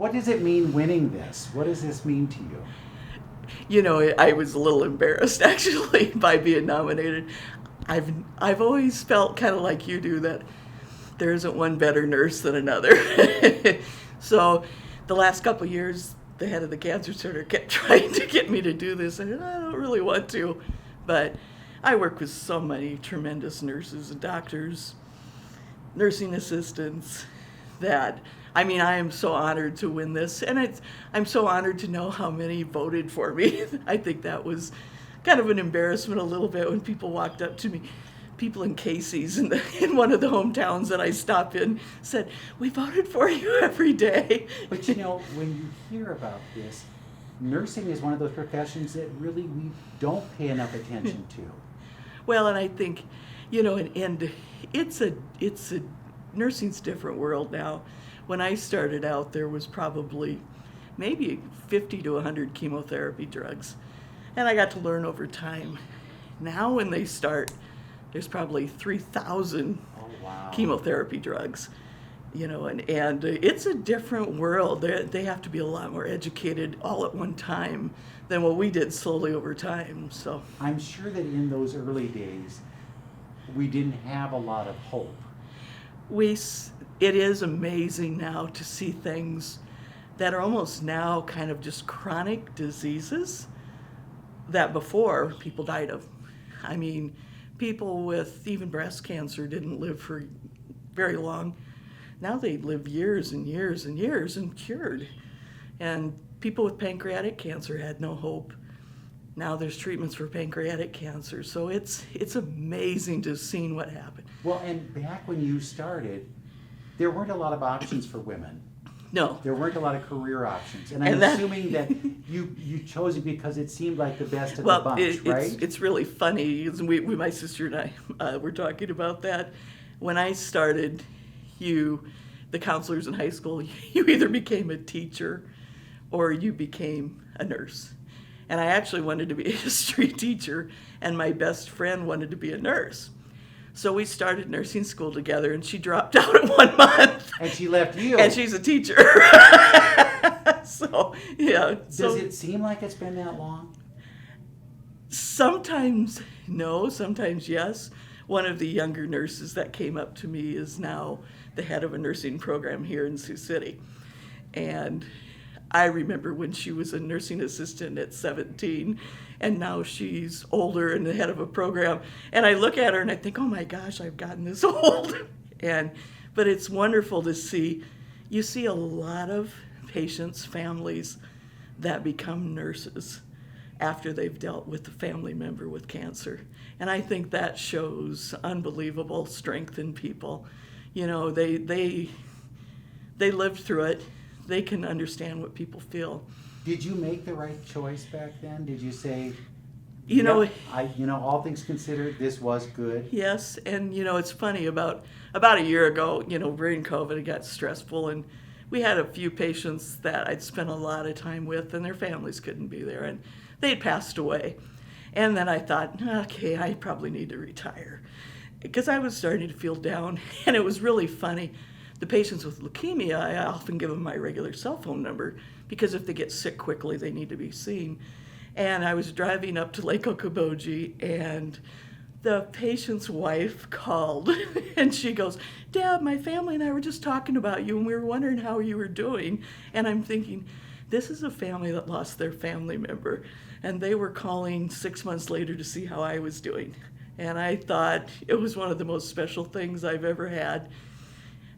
What does it mean winning this? What does this mean to you? I was a little embarrassed actually by being nominated. I've always felt kind of like you do that there isn't one better nurse than another. So the last couple of years, the head of the cancer center kept trying to get me to do this, and I don't really want to, but I work with so many tremendous nurses and doctors, nursing assistants, that I mean, I am so honored to win this, and I'm so honored to know how many voted for me. I think that was kind of an embarrassment a little bit when people walked up to me. People in Casey's in one of the hometowns that I stop in said, "We voted for you every day." But when you hear about this, nursing is one of those professions that really we don't pay enough attention to. Well, and I think, and it's a nursing's a different world now. When I started out, there was probably maybe 50 to 100 chemotherapy drugs, and I got to learn over time. Now, when they start, there's probably 3,000 chemotherapy drugs, and it's a different world. They have to be a lot more educated all at one time than what we did slowly over time. So I'm sure that in those early days, we didn't have a lot of hope. It is amazing now to see things that are almost now kind of just chronic diseases that before people died of. I mean, people with even breast cancer didn't live for very long. Now they live years and years and years and cured. And people with pancreatic cancer had no hope. Now there's treatments for pancreatic cancer. So it's amazing to see what happened. Well, and back when you started, there weren't a lot of options for women. No. There weren't a lot of career options. And I'm assuming that you chose it because it seemed like the best of the bunch, right? It's really funny. My sister and I were talking about that. When I started, the counselors in high school, you either became a teacher or you became a nurse. And I actually wanted to be a history teacher, and my best friend wanted to be a nurse. So we started nursing school together, and she dropped out in 1 month. And she left you. And she's a teacher. So, yeah. Does it seem like it's been that long? Sometimes no, sometimes yes. One of the younger nurses that came up to me is now the head of a nursing program here in Sioux City. And I remember when she was a nursing assistant at 17, and now she's older and the head of a program. And I look at her and I think, oh my gosh, I've gotten this old. But it's wonderful to see. You see a lot of patients, families that become nurses after they've dealt with a family member with cancer. And I think that shows unbelievable strength in people. They lived through it. They can understand what people feel. Did you make the right choice back then? Did you say, all things considered, this was good? Yes, and it's funny, about a year ago, during COVID, it got stressful, and we had a few patients that I'd spent a lot of time with, and their families couldn't be there, and they'd passed away. And then I thought, okay, I probably need to retire, because I was starting to feel down, and it was really funny. The patients with leukemia, I often give them my regular cell phone number, because if they get sick quickly, they need to be seen. And I was driving up to Lake Okoboji, and the patient's wife called, and she goes, "Deb, my family and I were just talking about you, and we were wondering how you were doing." And I'm thinking, this is a family that lost their family member, and they were calling 6 months later to see how I was doing. And I thought it was one of the most special things I've ever had.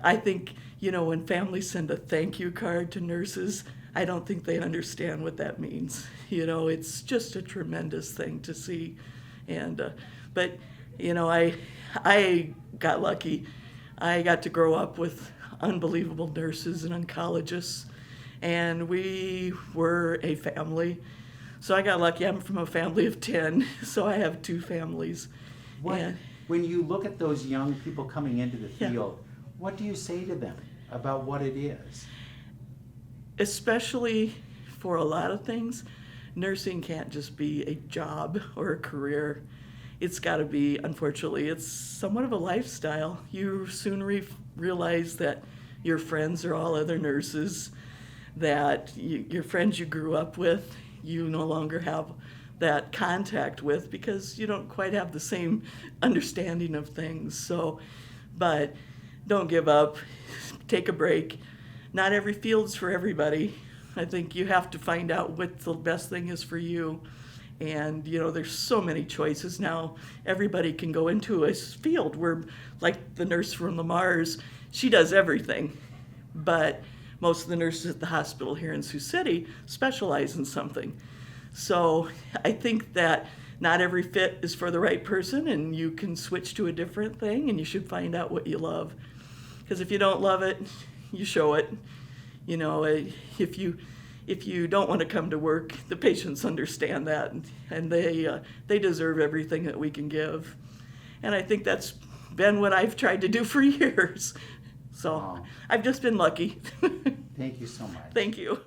I think, when families send a thank you card to nurses, I don't think they understand what that means. It's just a tremendous thing to see. But I got lucky. I got to grow up with unbelievable nurses and oncologists, and we were a family. So I got lucky. I'm from a family of 10, so I have 2 families. When you look at those young people coming into the field, what do you say to them about what it is? Especially for a lot of things, nursing can't just be a job or a career. It's got to be, unfortunately, it's somewhat of a lifestyle. You soon realize that your friends are all other nurses, that your friends you grew up with, you no longer have that contact with because you don't quite have the same understanding of things. So, but don't give up, take a break. Not every field's for everybody. I think you have to find out what the best thing is for you. And there's so many choices now. Everybody can go into a field where, like the nurse from the Mars, she does everything. But most of the nurses at the hospital here in Sioux City specialize in something. So I think that not every fit is for the right person, and you can switch to a different thing, and you should find out what you love. Because if you don't love it, you show it. If you don't want to come to work, the patients understand that, and they deserve everything that we can give. And I think that's been what I've tried to do for years. So Wow. I've just been lucky. Thank you so much. Thank you.